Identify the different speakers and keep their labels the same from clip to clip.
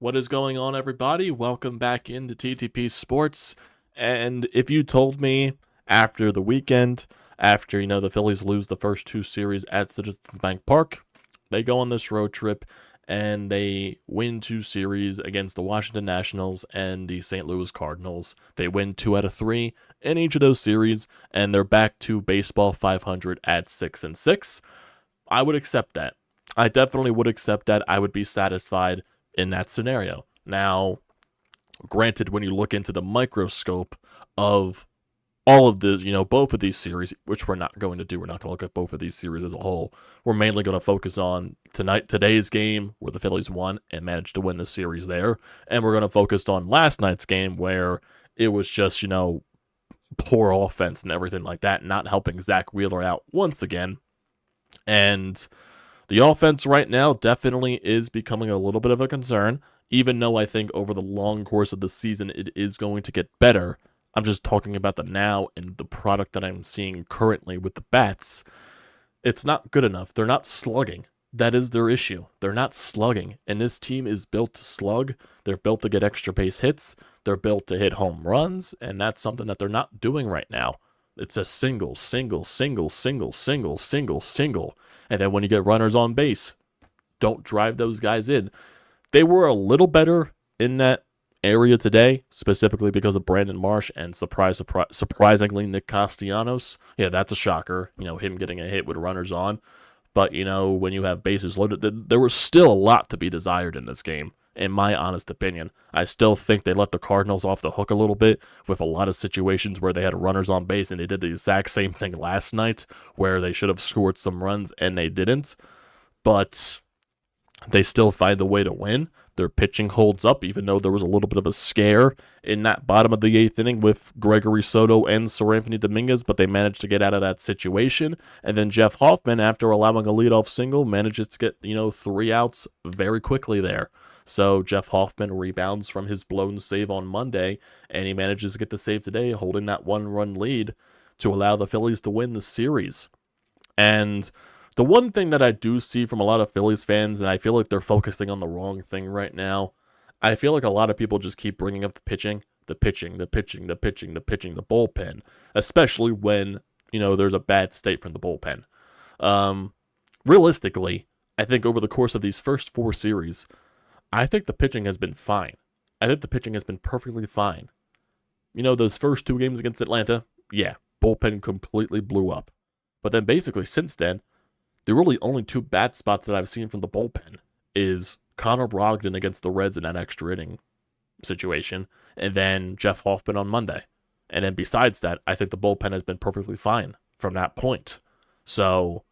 Speaker 1: What is going on, everybody? Welcome back into TTP Sports. And if you told me after the weekend, after, the Phillies lose the first two series at Citizens Bank Park, they go on this road trip and they win two series against the Washington Nationals and the St. Louis Cardinals. They win 2 out of 3 in each of those series, and they're back to baseball 500 at 6-6. I would accept that. I definitely would accept that. I would be satisfied in that scenario. Now, granted, when you look into the microscope of all of the, both of these series, which we're not going to do, we're not going to look at both of these series as a whole. We're mainly going to focus on today's game where the Phillies won and managed to win the series there. And we're going to focus on last night's game where it was just, poor offense and everything like that, not helping Zack Wheeler out once again. And the offense right now definitely is becoming a little bit of a concern, even though I think over the long course of the season it is going to get better. I'm just talking about the now and the product that I'm seeing currently with the bats. It's not good enough. They're not slugging. That is their issue. They're not slugging. And this team is built to slug. They're built to get extra base hits. They're built to hit home runs. And that's something that they're not doing right now. It's a single. And then when you get runners on base, don't drive those guys in. They were a little better in that area today, specifically because of Brandon Marsh and surprisingly Nick Castellanos. Yeah, that's a shocker, him getting a hit with runners on. But, when you have bases loaded, there was still a lot to be desired in this game, in my honest opinion. I still think they let the Cardinals off the hook a little bit with a lot of situations where they had runners on base, and they did the exact same thing last night where they should have scored some runs and they didn't. But they still find a way to win. Their pitching holds up, even though there was a little bit of a scare in that bottom of the 8th inning with Gregory Soto and Sir Anthony Dominguez, but they managed to get out of that situation. And then Jeff Hoffman, after allowing a leadoff single, manages to get, 3 outs very quickly there. So Jeff Hoffman rebounds from his blown save on Monday, and he manages to get the save today, holding that 1-run lead to allow the Phillies to win the series. And the one thing that I do see from a lot of Phillies fans, and I feel like they're focusing on the wrong thing right now, I feel like a lot of people just keep bringing up the pitching, the bullpen, especially when, there's a bad state from the bullpen. Realistically, I think over the course of these first 4 series, I think the pitching has been fine. I think the pitching has been perfectly fine. Those first 2 games against Atlanta, yeah, bullpen completely blew up. But then basically since then, the really only 2 bad spots that I've seen from the bullpen is Connor Brogdon against the Reds in that extra inning situation, and then Jeff Hoffman on Monday. And then besides that, I think the bullpen has been perfectly fine from that point. So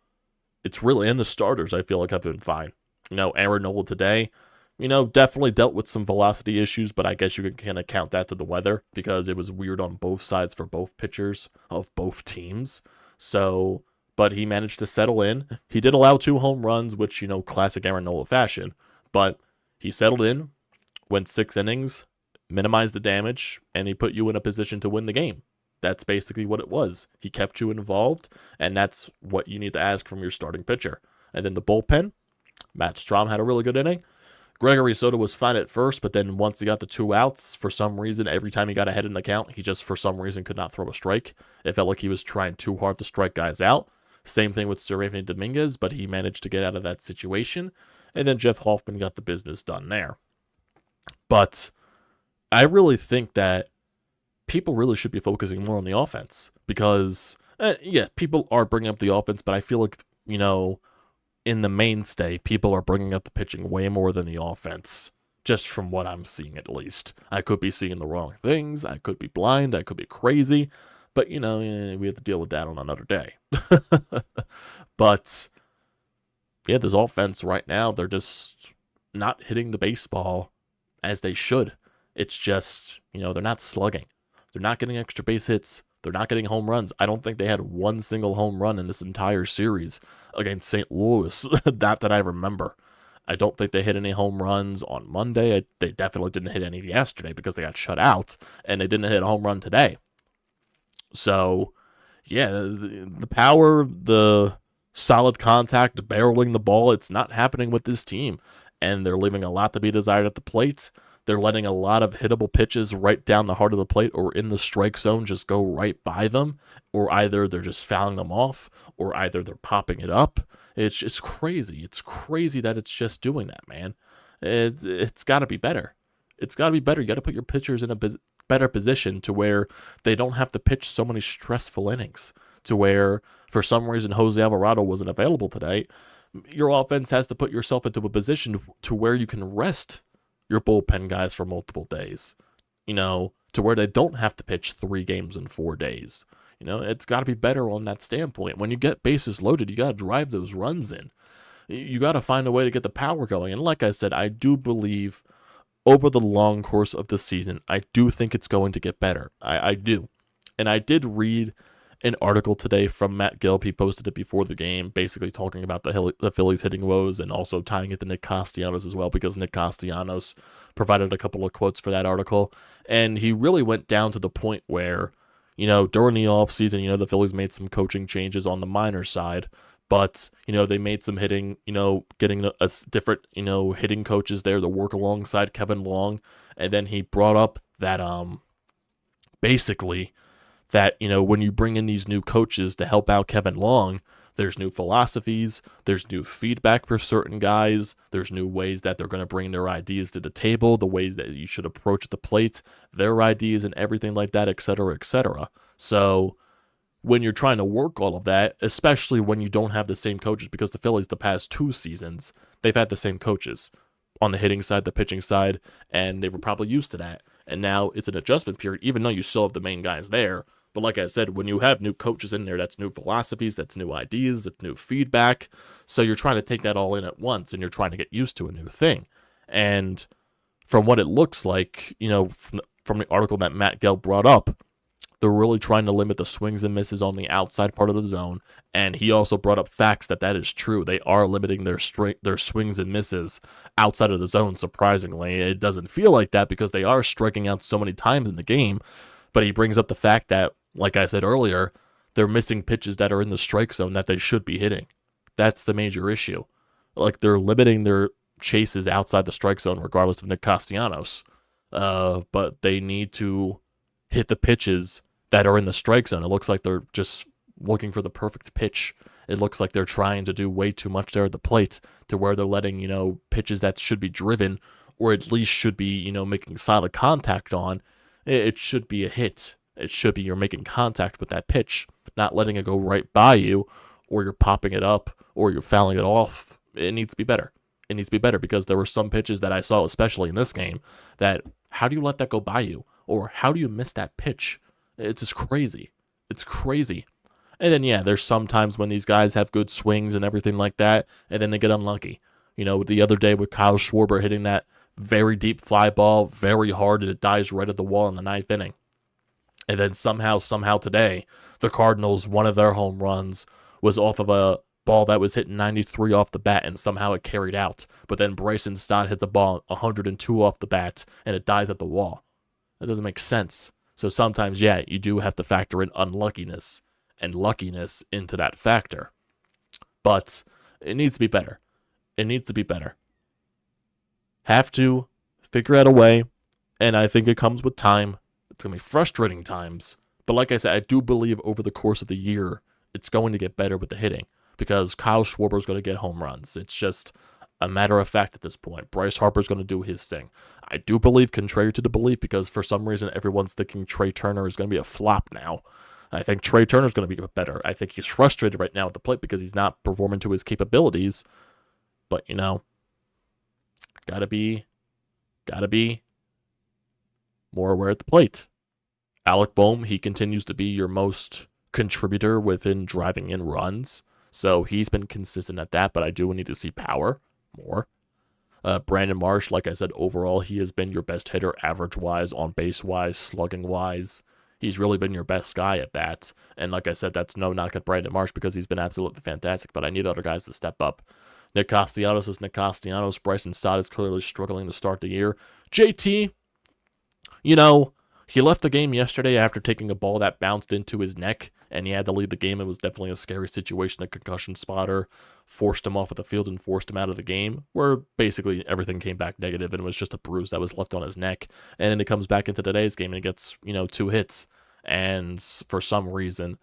Speaker 1: it's really, and the starters I feel like have been fine. Aaron Nola today, definitely dealt with some velocity issues, but I guess you can kind of count that to the weather because it was weird on both sides for both pitchers of both teams. So, but he managed to settle in. He did allow 2 home runs, which, classic Aaron Nola fashion. But he settled in, went 6 innings, minimized the damage, and he put you in a position to win the game. That's basically what it was. He kept you involved, and that's what you need to ask from your starting pitcher. And then the bullpen, Matt Strahm had a really good inning. Gregory Soto was fine at first, but then once he got the 2 outs, for some reason, every time he got ahead in the count, he just, for some reason, could not throw a strike. It felt like he was trying too hard to strike guys out. Same thing with Sir Anthony Dominguez, but he managed to get out of that situation. And then Jeff Hoffman got the business done there. But I really think that people really should be focusing more on the offense. Because, people are bringing up the offense, but I feel like, in the mainstay, people are bringing up the pitching way more than the offense. Just from what I'm seeing, at least. I could be seeing the wrong things. I could be blind. I could be crazy. But, we have to deal with that on another day. But, this offense right now, they're just not hitting the baseball as they should. It's just, they're not slugging. They're not getting extra base hits. They're not getting home runs. I don't think they had one single home run in this entire series against St. Louis, that I remember. I don't think they hit any home runs on Monday. They definitely didn't hit any yesterday because they got shut out, and they didn't hit a home run today. So, the power, the solid contact, barreling the ball, it's not happening with this team. and they're leaving a lot to be desired at the plate. They're letting a lot of hittable pitches right down the heart of the plate or in the strike zone just go right by them, or either they're just fouling them off, or either they're popping it up. It's just crazy. It's crazy that it's just doing that, man. It's got to be better. It's got to be better. You got to put your pitchers in a better position to where they don't have to pitch so many stressful innings, to where for some reason Jose Alvarado wasn't available today. Your offense has to put yourself into a position to where you can rest your bullpen guys for multiple days, to where they don't have to pitch 3 games in 4 days. It's got to be better on that standpoint. When you get bases loaded, you got to drive those runs in. You got to find a way to get the power going. And like I said, I do believe over the long course of the season, I do think it's going to get better. I do. And I did read an article today from Matt Gelb. He posted it before the game, basically talking about the Phillies hitting woes and also tying it to Nick Castellanos as well, because Nick Castellanos provided a couple of quotes for that article. And he really went down to the point where, during the offseason, the Phillies made some coaching changes on the minor side, but, they made some hitting, getting a different, hitting coaches there to work alongside Kevin Long. And then he brought up that, basically, that, when you bring in these new coaches to help out Kevin Long, there's new philosophies, there's new feedback for certain guys, there's new ways that they're going to bring their ideas to the table, the ways that you should approach the plate, their ideas and everything like that, etc., etc. So when you're trying to work all of that, especially when you don't have the same coaches, because the Phillies the past 2 seasons, they've had the same coaches on the hitting side, the pitching side, and they were probably used to that. And now it's an adjustment period, even though you still have the main guys there. But like I said, when you have new coaches in there, that's new philosophies, that's new ideas, that's new feedback. So you're trying to take that all in at once, and you're trying to get used to a new thing. And from what it looks like, from the article that Matt Gelb brought up, they're really trying to limit the swings and misses on the outside part of the zone. And he also brought up facts that is true. They are limiting their swings and misses outside of the zone, surprisingly. It doesn't feel like that because they are striking out so many times in the game. But he brings up the fact that, like I said earlier, they're missing pitches that are in the strike zone that they should be hitting. That's the major issue. Like, they're limiting their chases outside the strike zone regardless of Nick Castellanos. But they need to hit the pitches that are in the strike zone. It looks like they're just looking for the perfect pitch. It looks like they're trying to do way too much there at the plate to where they're letting, pitches that should be driven or at least should be, making solid contact on. It should be a hit. It should be you're making contact with that pitch, not letting it go right by you, or you're popping it up, or you're fouling it off. It needs to be better. It needs to be better because there were some pitches that I saw, especially in this game, that how do you let that go by you? Or how do you miss that pitch? It's just crazy. It's crazy. And then, yeah, there's some times when these guys have good swings and everything like that, and then they get unlucky. The other day with Kyle Schwarber hitting that very deep fly ball, very hard, and it dies right at the wall in the 9th inning. And then somehow today, the Cardinals, one of their home runs was off of a ball that was hitting 93 off the bat, and somehow it carried out. But then Bryson Stott hit the ball 102 off the bat, and it dies at the wall. That doesn't make sense. So sometimes, yeah, you do have to factor in unluckiness and luckiness into that factor. But it needs to be better. It needs to be better. Have to figure out a way, and I think it comes with time. It's going to be frustrating times. But like I said, I do believe over the course of the year, it's going to get better with the hitting because Kyle Schwarber is going to get home runs. It's just a matter of fact at this point. Bryce Harper is going to do his thing. I do believe, contrary to the belief, because for some reason everyone's thinking Trey Turner is going to be a flop now. I think Trey Turner is going to be better. I think he's frustrated right now at the plate because he's not performing to his capabilities. But, gotta be more aware at the plate. Alec Boehm, he continues to be your most contributor within driving in runs. So he's been consistent at that, but I do need to see power more. Brandon Marsh, like I said, overall, he has been your best hitter average-wise, on-base-wise, slugging-wise. He's really been your best guy at that. And like I said, that's no knock at Brandon Marsh because he's been absolutely fantastic, but I need other guys to step up. Nick Castellanos is Nick Castellanos. Bryson Stott is clearly struggling to start the year. JT, he left the game yesterday after taking a ball that bounced into his neck and he had to leave the game. It was definitely a scary situation. A concussion spotter forced him off of the field and forced him out of the game, where basically everything came back negative, and it was just a bruise that was left on his neck. And then he comes back into today's game and he gets, 2 hits. And for some reason,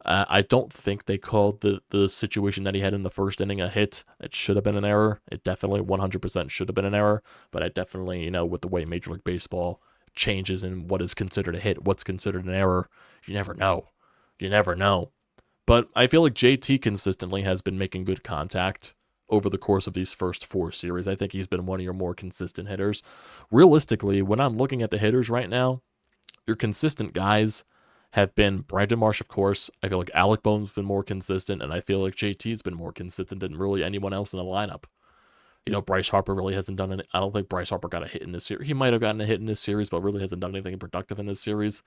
Speaker 1: I don't think they called the situation that he had in the first inning a hit. It should have been an error. It definitely 100% should have been an error. But I definitely, with the way Major League Baseball changes in what is considered a hit, what's considered an error, you never know. You never know. But I feel like JT consistently has been making good contact over the course of these first 4 series. I think he's been one of your more consistent hitters. Realistically, when I'm looking at the hitters right now, your consistent guys have been Brandon Marsh, of course. I feel like Alec Bohm's been more consistent, and I feel like JT's been more consistent than really anyone else in the lineup. Bryce Harper really hasn't done I don't think Bryce Harper got a hit in this series. He might have gotten a hit in this series, but really hasn't done anything productive in this series.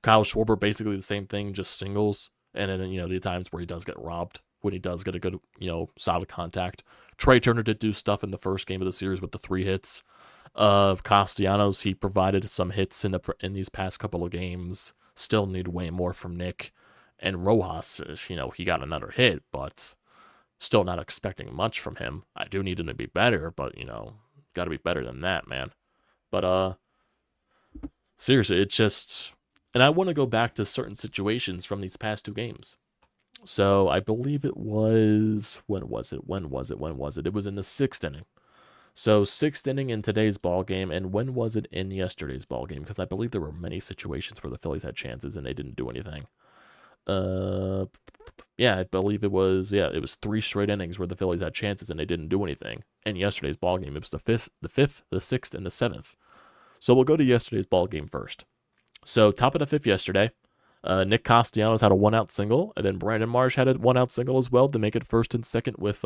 Speaker 1: Kyle Schwarber, basically the same thing, just singles. And then, the times where he does get robbed, when he does get a good, solid contact. Trey Turner did do stuff in the first game of the series with the 3 hits. Castellanos, he provided some hits in these past couple of games. Still need way more from Nick. And Rojas, he got another hit, but still not expecting much from him. I do need him to be better, but, got to be better than that, man. But, seriously, it's just... And I want to go back to certain situations from these past 2 games. So, I believe it was... When was it? It was in the 6th inning. So, 6th inning in today's ball game, and when was it in yesterday's ball game? Because I believe there were many situations where the Phillies had chances and they didn't do anything. Yeah, I believe it was 3 straight innings where the Phillies had chances and they didn't do anything. In yesterday's ball game, it was the 5th, the 6th, and the 7th. So we'll go to yesterday's ball game first. So top of the 5th yesterday, Nick Castellanos had a 1-out single, and then Brandon Marsh had a 1-out single as well to make it 1st and 2nd with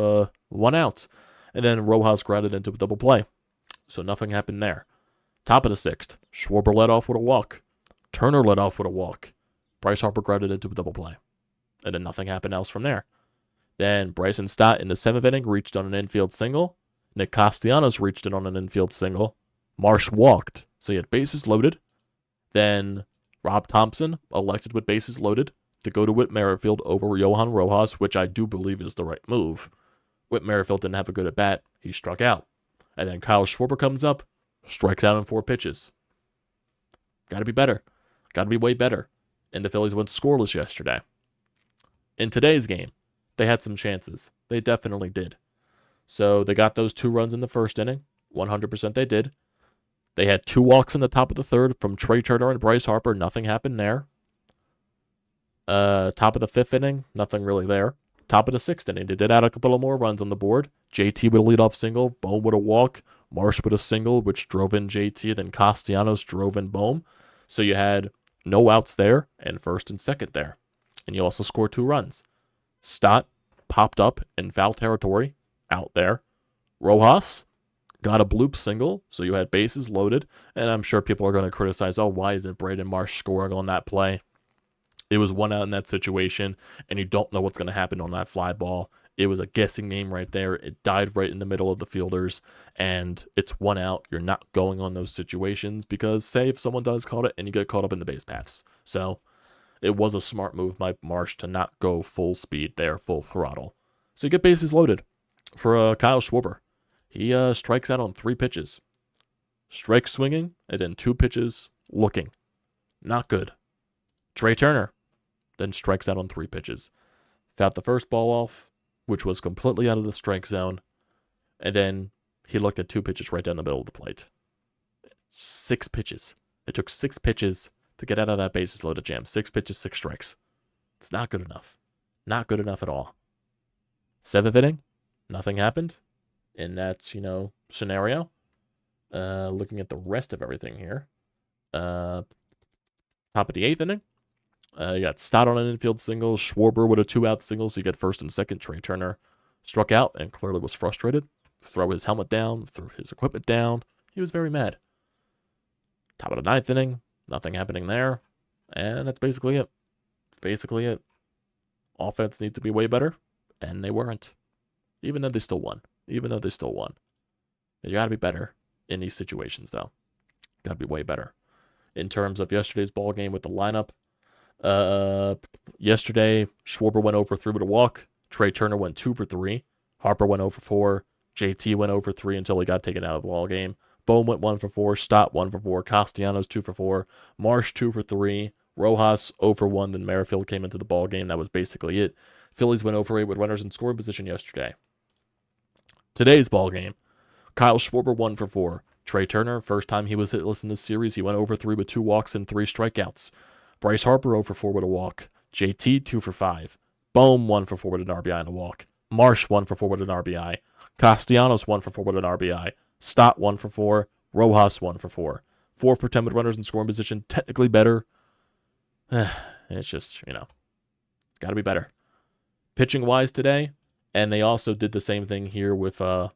Speaker 1: 1 out. And then Rojas grounded into a double play. So nothing happened there. Top of the 6th, Schwarber led off with a walk. Turner led off with a walk. Bryce Harper grounded into a double play. And then nothing happened else from there. Then Bryson Stott in the 7th inning reached on an infield single. Nick Castellanos reached in on an infield single. Marsh walked, so he had bases loaded. Then Rob Thompson elected with bases loaded to go to Whit Merrifield over Johan Rojas, which I do believe is the right move. Whit Merrifield didn't have a good at-bat. He struck out. And then Kyle Schwarber comes up, strikes out on 4 pitches. Got to be better. Got to be way better. And the Phillies went scoreless yesterday. In today's game, they had some chances. They definitely did. So they got those 2 runs in the 1st inning. 100% they did. They had 2 walks in the top of the 3rd from Trey Turner and Bryce Harper. Nothing happened there. Top of the 5th inning, nothing really there. Top of the 6th inning, they did add a couple of more runs on the board. JT with a leadoff single, Bohm with a walk, Marsh with a single, which drove in JT, then Castellanos drove in Bohm. So you had no outs there, and 1st and 2nd there. And you also scored 2 runs. Stott popped up in foul territory, out there. Rojas got a bloop single, so you had bases loaded. And I'm sure people are going to criticize, why isn't Brandon Marsh scoring on that play? It was 1 out in that situation, and you don't know what's going to happen on that fly ball. It was a guessing game right there. It died right in the middle of the fielders, and it's 1 out. You're not going on those situations because, say, if someone does call it and you get caught up in the base paths. So it was a smart move by Marsh to not go full speed there, full throttle. So you get bases loaded for Kyle Schwarber. He strikes out on 3 pitches. Strike swinging, and then 2 pitches looking. Not good. Trey Turner then strikes out on 3 pitches. Fouled the first ball off, which was completely out of the strike zone, and then he looked at 2 pitches right down the middle of the plate. 6 pitches. It took 6 pitches to get out of that bases loaded jam. 6 pitches, 6 strikes. It's not good enough. Not good enough at all. 7th inning, nothing happened in that, scenario. Looking at the rest of everything here. Top of the 8th inning. You got Stott on an infield single, Schwarber with a 2-out single, so you get 1st and 2nd. Trey Turner struck out and clearly was frustrated. Throw his helmet down, threw his equipment down. He was very mad. Top of the 9th inning, nothing happening there. And that's basically it. Offense needs to be way better, and they weren't. Even though they still won. You gotta be better in these situations, though. Gotta be way better. In terms of yesterday's ball game with the lineup, Uh, Yesterday, Schwarber went over 3 with a walk. Trey Turner went 2 for 3. Harper went over 4. JT went over 3 until he got taken out of the ball game. Bohm went 1 for 4. Stott 1 for 4. Castellanos 2 for 4. Marsh 2 for 3. Rojas 0 for 1. Then Merrifield came into the ball game. That was basically it. Phillies went over 8 with runners in scoring position yesterday. Today's ball game, Kyle Schwarber 1 for 4. Trey Turner, first time he was hitless in this series, he went over 3 with 2 walks and 3 strikeouts. Bryce Harper 0 for 4 with a walk. JT 2 for 5. Bohm 1 for 4 with an RBI and a walk. Marsh 1 for 4 with an RBI. Castellanos 1 for 4 with an RBI. Stott 1 for 4. Rojas 1 for 4. 4 for 10 with runners in scoring position. Technically better. It's just, got to be better. Pitching wise today, and they also did the same thing here with, so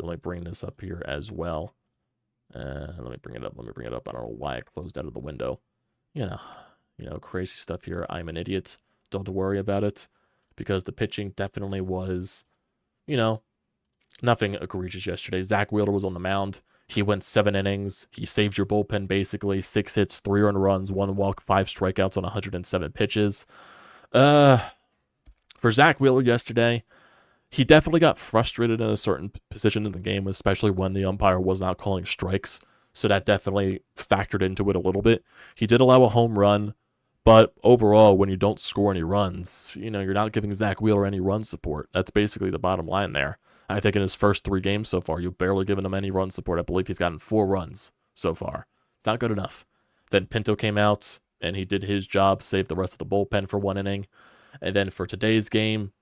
Speaker 1: let me bring this up here as well. Let me bring it up. I don't know why I closed out of the window. Crazy stuff here. I'm an idiot. Don't worry about it, because the pitching definitely was, nothing egregious yesterday. Zack Wheeler was on the mound. He went 7 innings. He saved your bullpen basically. 6 hits, 3 earned runs, 1 walk, 5 strikeouts on 107 pitches. For Zack Wheeler yesterday, he definitely got frustrated in a certain position in the game, especially when the umpire was not calling strikes. So that definitely factored into it a little bit. He did allow a home run, but overall, when you don't score any runs, you're not giving Zack Wheeler any run support. That's basically the bottom line there. I think in his first 3 games so far, you've barely given him any run support. I believe he's gotten 4 runs so far. It's not good enough. Then Pinto came out, and he did his job, saved the rest of the bullpen for 1 inning. And then for today's game,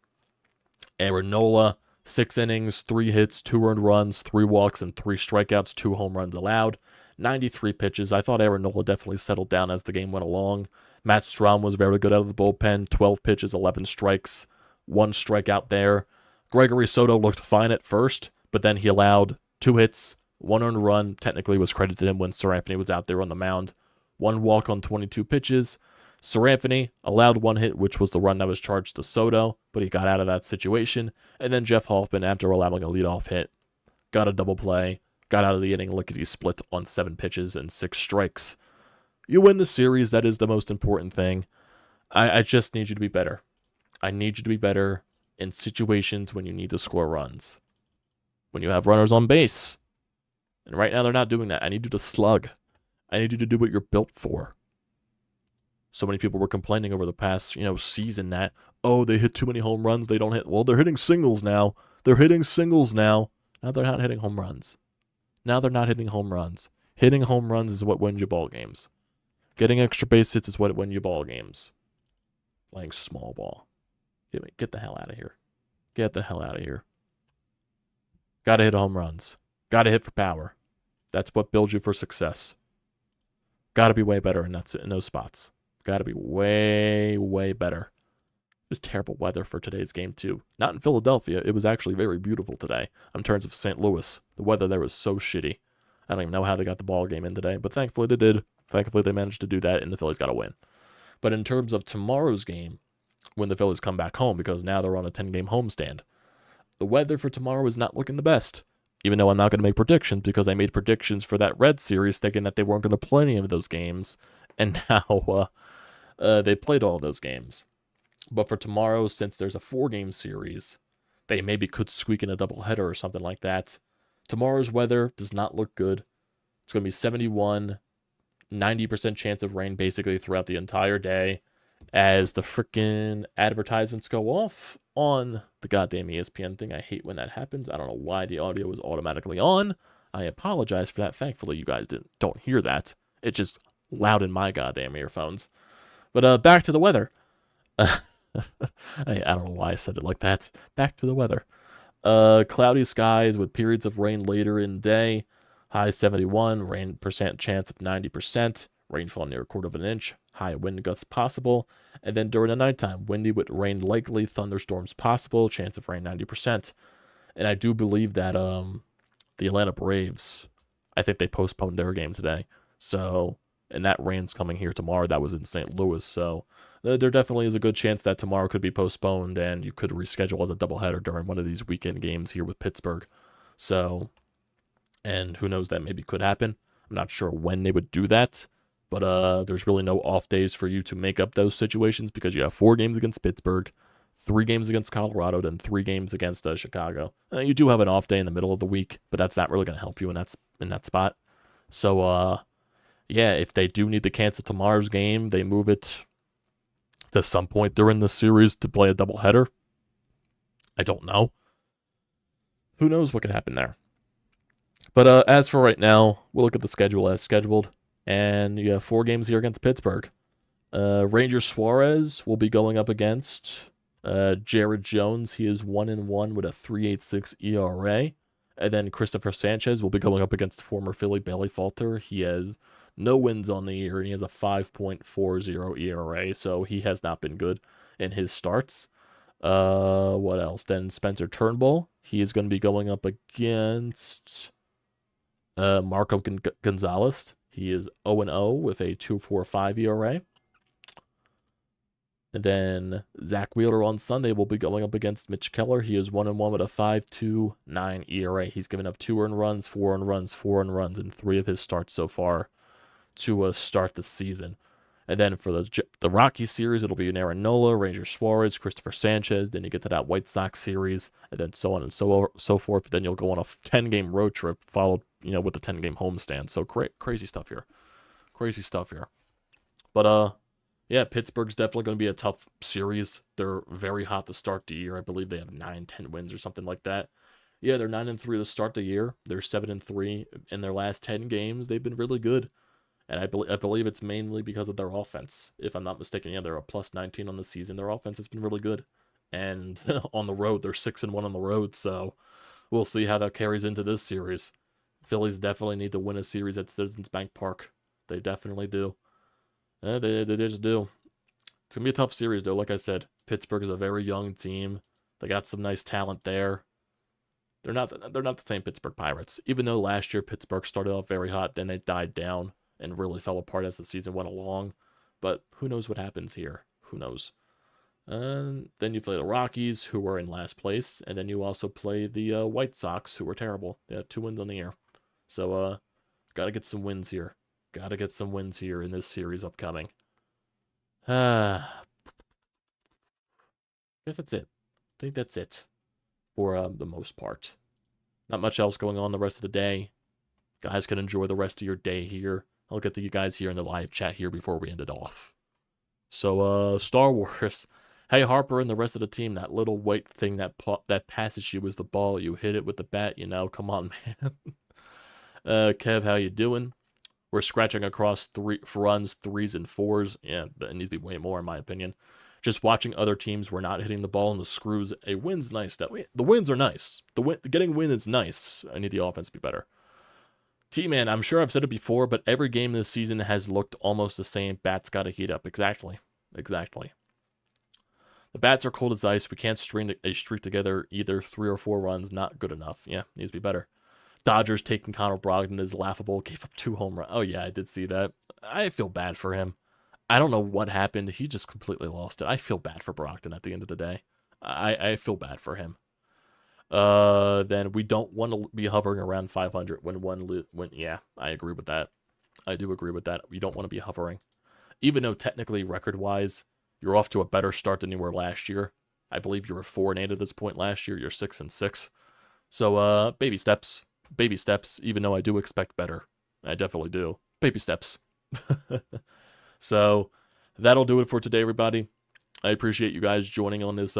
Speaker 1: Nola, 6 innings, 3 hits, 2 earned runs, 3 walks, and 3 strikeouts, 2 home runs allowed. 93 pitches. I thought Nola definitely settled down as the game went along. Matt Strahm was very good out of the bullpen. 12 pitches, 11 strikes, 1 strikeout there. Gregory Soto looked fine at first, but then he allowed 2 hits, 1 earned run. Technically was credited to him when Seranthony was out there on the mound. 1 walk on 22 pitches. Seranthony allowed 1 hit, which was the run that was charged to Soto, but he got out of that situation. And then Jeff Hoffman, after allowing a leadoff hit, got a double play, got out of the inning lickety-split on 7 pitches and 6 strikes. You win the series. That is the most important thing. I just need you to be better. I need you to be better in situations when you need to score runs. When you have runners on base. And right now they're not doing that. I need you to slug. I need you to do what you're built for. So many people were complaining over the past, season that, they hit too many home runs. They don't hit. Well, they're hitting singles now. Now they're not hitting home runs. Hitting home runs is what wins you ball games. Getting extra base hits is what wins you ball games. Playing small ball. Get the hell out of here. Get the hell out of here. Gotta hit home runs. Gotta hit for power. That's what builds you for success. Gotta be way better in those spots. Gotta be way, way better. It was terrible weather for today's game, too. Not in Philadelphia. It was actually very beautiful today. In terms of St. Louis, the weather there was so shitty. I don't even know how they got the ball game in today, but thankfully they did. Thankfully they managed to do that, and the Phillies got a win. But in terms of tomorrow's game, when the Phillies come back home, because now they're on a 10-game homestand, the weather for tomorrow is not looking the best. Even though I'm not going to make predictions, because I made predictions for that Red series thinking that they weren't going to play any of those games, and now they played all those games. But for tomorrow, since there's a 4-game series, they maybe could squeak in a doubleheader or something like that. Tomorrow's weather does not look good. It's going to be 71, 90% chance of rain basically throughout the entire day, as the freaking advertisements go off on the goddamn ESPN thing. I hate when that happens. I don't know why the audio is automatically on. I apologize for that. Thankfully, you guys don't hear that. It's just loud in my goddamn earphones. But back to the weather. I don't know why I said it like that. Back to the weather. Cloudy skies with periods of rain later in the day. High 71, rain percent chance of 90%. Rainfall near 1/4 of an inch. High wind gusts possible. And then during the nighttime, windy with rain likely. Thunderstorms possible. Chance of rain 90%. And I do believe that the Atlanta Braves, I think they postponed their game today. So, and that rain's coming here tomorrow. That was in St. Louis. So there definitely is a good chance that tomorrow could be postponed and you could reschedule as a doubleheader during one of these weekend games here with Pittsburgh. So, and who knows, that maybe could happen. I'm not sure when they would do that, But there's really no off days for you to make up those situations because you have 4 games against Pittsburgh, 3 games against Colorado, then 3 games against Chicago. You do have an off day in the middle of the week, but that's not really going to help you in that spot. So, yeah, if they do need to cancel tomorrow's game, they move it to some point during the series to play a doubleheader. I don't know. Who knows what can happen there? But as for right now, we'll look at the schedule as scheduled. And you have 4 games here against Pittsburgh. Ranger Suarez will be going up against Jared Jones. He is 1-1 with a 3.86 ERA. And then Christopher Sanchez will be going up against former Philly Bailey Falter. He has no wins on the year, and he has a 5.40 ERA, so he has not been good in his starts. What else? Then Spencer Turnbull. He is going to be going up against Marco Gonzalez. He is 0-0 with a 2.45 ERA. And then Zack Wheeler on Sunday will be going up against Mitch Keller. He is 1-1 with a 5.29 ERA. He's given up 2 earned runs, 4 earned runs, 4 earned runs in 3 of his starts so far to start the season. And then for the Rockies series, it'll be Aaron Nola, Ranger Suarez, Christopher Sanchez. Then you get to that White Sox series, and then so on and so forth. Then you'll go on a 10-game road trip, followed with a 10-game homestand. So crazy stuff here, crazy stuff here. But yeah, Pittsburgh's definitely going to be a tough series. They're very hot to start the year. I believe they have 9-10 wins or something like that. Yeah, they're 9-3 to start the year. They're 7-3 in their last 10 games. They've been really good. And I believe it's mainly because of their offense. If I'm not mistaken, yeah, they're a +19 on the season. Their offense has been really good. And on the road, they're 6-1 on the road. So we'll see how that carries into this series. Phillies definitely need to win a series at Citizens Bank Park. They definitely do. They just do. It's going to be a tough series, though. Like I said, Pittsburgh is a very young team. They got some nice talent there. They're not the same Pittsburgh Pirates. Even though last year Pittsburgh started off very hot, then they died down and really fell apart as the season went along. But who knows what happens here? Who knows? And then you play the Rockies, who were in last place. And then you also play the White Sox, who were terrible. They have 2 wins on the year. So, got to get some wins here. Got to get some wins here in this series upcoming. I guess that's it. I think that's it for the most part. Not much else going on the rest of the day. Guys can enjoy the rest of your day here. I'll get to you guys here in the live chat here before we end it off. So, Star Wars. Hey, Harper and the rest of the team, that little white thing that passes you is the ball. You hit it with the bat, Come on, man. Kev, how you doing? We're scratching across runs, 3s, and 4s. Yeah, but it needs to be way more, in my opinion. Just watching other teams, we're not hitting the ball in the screws. A win's nice. The wins are nice. Getting win is nice. I need the offense to be better. T-Man, I'm sure I've said it before, but every game this season has looked almost the same. Bats got to heat up. Exactly. The bats are cold as ice. We can't string a streak together either. 3 or 4 runs, not good enough. Yeah, needs to be better. Dodgers taking Connor Brogdon is laughable. Gave up 2 home runs. Oh, yeah, I did see that. I feel bad for him. I don't know what happened. He just completely lost it. I feel bad for Brogdon at the end of the day. I feel bad for him. Then we don't want to be hovering around 500 when yeah, I agree with that. I do agree with that. We don't want to be hovering. Even though technically record-wise, you're off to a better start than you were last year. I believe you were 4-8 at this point last year. You're 6-6. So, baby steps. Baby steps, even though I do expect better. I definitely do. Baby steps. So, that'll do it for today, everybody. I appreciate you guys joining on this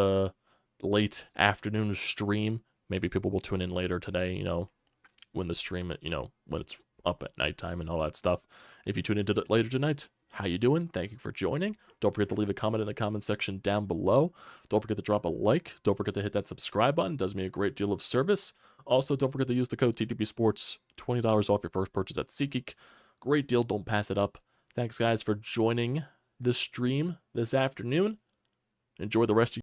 Speaker 1: late afternoon stream. Maybe people will tune in later today, when the stream, when it's up at nighttime and all that stuff. If you tune in later tonight, how you doing? Thank you for joining. Don't forget to leave a comment in the comment section down below. Don't forget to drop a like. Don't forget to hit that subscribe button. It does me a great deal of service. Also, don't forget to use the code TTPSPORTS. $20 off your first purchase at SeatGeek. Great deal. Don't pass it up. Thanks, guys, for joining this stream this afternoon. Enjoy the rest of